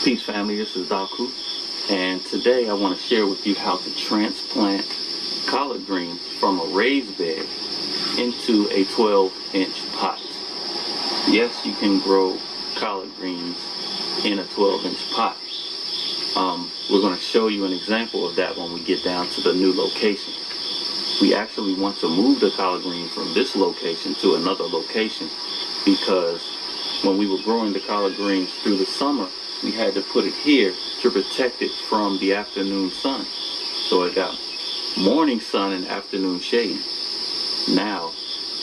Peace family, this is Daku, and today I want to share with you how to transplant collard greens from a raised bed into a 12-inch pot. Yes, you can grow collard greens in a 12-inch pot. We're going to show you an example of that when we get down to the new location. We actually want to move the collard green from this location to another location because when we were growing the collard greens through the summer, we had to put it here to protect it from the afternoon sun. So it got morning sun and afternoon shade. Now,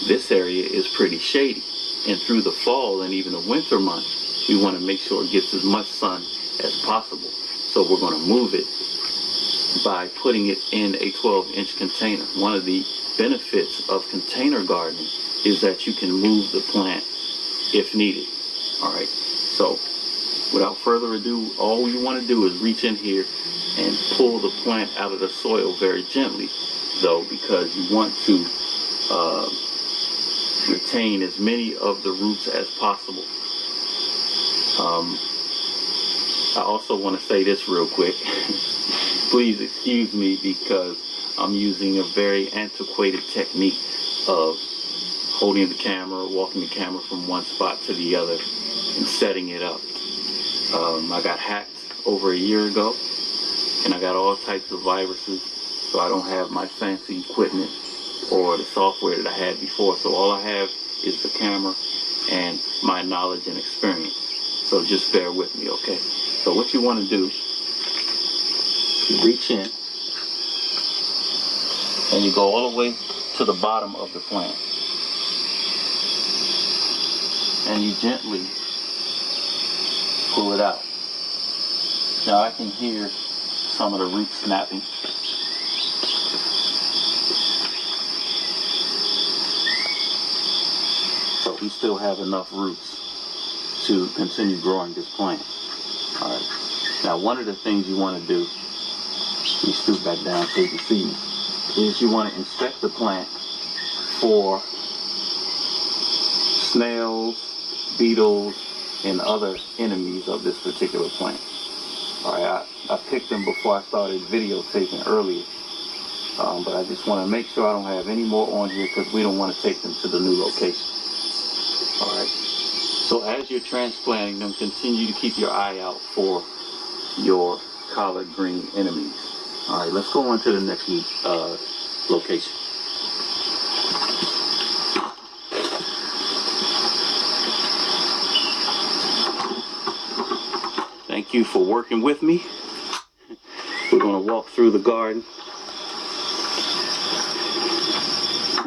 this area is pretty shady. And through the fall and even the winter months, we want to make sure it gets as much sun as possible. So we're going to move it by putting it in a 12-inch container. One of the benefits of container gardening is that you can move the plant if needed. All right, so without further ado, all you want to do is reach in here and pull the plant out of the soil very gently, though, because you want to retain as many of the roots as possible. I also want to say this real quick. Please excuse me because I'm using a very antiquated technique of holding the camera, walking the camera from one spot to the other, and setting it up. I got hacked over a year ago, and I got all types of viruses, so I don't have my fancy equipment or the software that I had before. So all I have is the camera and my knowledge and experience. So just bear with me, okay? So what you want to do, you reach in, and you go all the way to the bottom of the plant. And you gently pull it out. Now I can hear some of the roots snapping. So we still have enough roots to continue growing this plant. Alright. Now one of the things you want to do, let me stoop back down so you can see me, is you want to inspect the plant for snails, beetles, and other enemies of this particular plant. Alright, I picked them before I started videotaping earlier, but I just want to make sure I don't have any more on here because we don't want to take them to the new location. Alright, so as you're transplanting them, continue to keep your eye out for your collard green enemies. Alright, let's go on to the next location. Thank you for working with me. We're going to walk through the garden.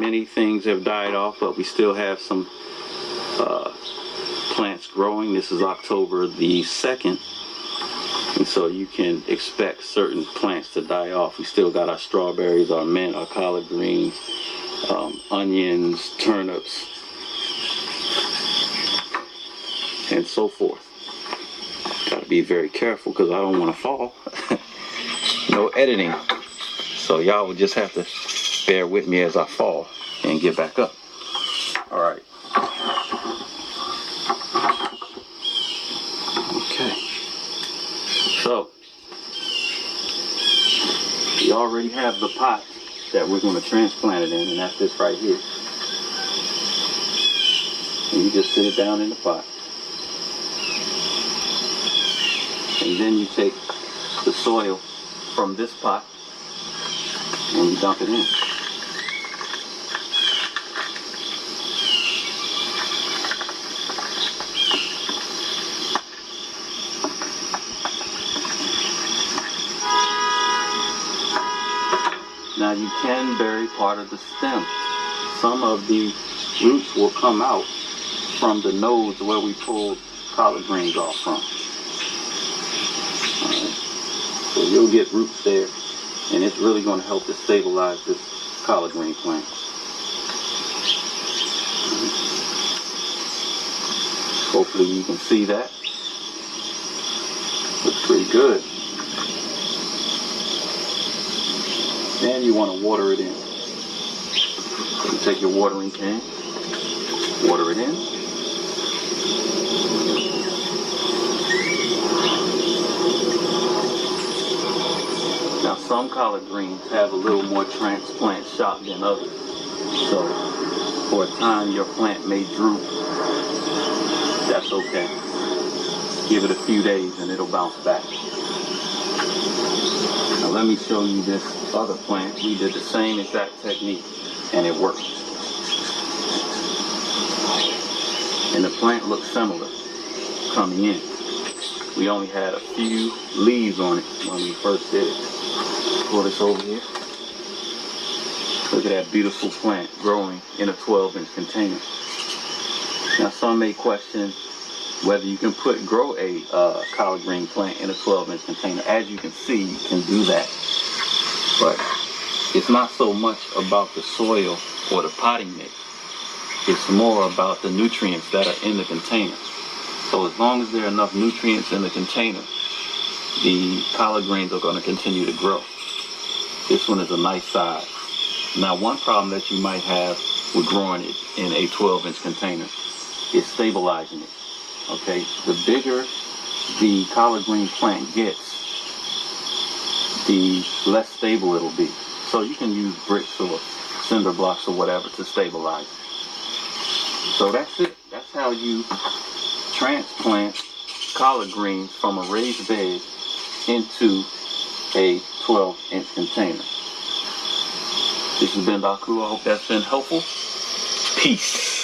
Many things have died off, but we still have some plants growing. This is October the 2nd, and so you can expect certain plants to die off. We still got our strawberries, our mint, our collard greens, onions, turnips, and so forth. Got to be very careful because I don't want to fall. No editing. So y'all will just have to bear with me as I fall and get back up. Alright. Okay. So, we already have the pot that we're going to transplant it in, and that's this right here. And you just sit it down in the pot. And then you take the soil from this pot and you dump it in. Now you can bury part of the stem. Some of the roots will come out from the nodes where we pulled collard greens off from. So you'll get roots there, and it's really going to help to stabilize this collard green plant. Hopefully you can see that. Looks pretty good. Then you want to water it in. So you take your watering can, water it in. some collard greens have a little more transplant shock than others. So for a time your plant may droop. That's okay. Give it a few days and it'll bounce back. Now let me show you this other plant. We did the same exact technique and it worked. And the plant looks similar coming in. We only had a few leaves on it when we first did it. Pull this over here. Look at that beautiful plant growing in a 12-inch container. Now some may question whether you can grow a collard green plant in a 12-inch container. As you can see, you can do that. But it's not so much about the soil or the potting mix. It's more about the nutrients that are in the container. So as long as there are enough nutrients in the container, the collard greens are going to continue to grow. This one is a nice size. Now one problem that you might have with growing it in a 12-inch container is stabilizing it. Okay, the bigger the collard green plant gets, the less stable it'll be. So you can use bricks or cinder blocks or whatever to stabilize it. So that's it. That's how you transplant collard greens from a raised bed into a 12-inch container. This has been Baku. I hope that's been helpful. Peace.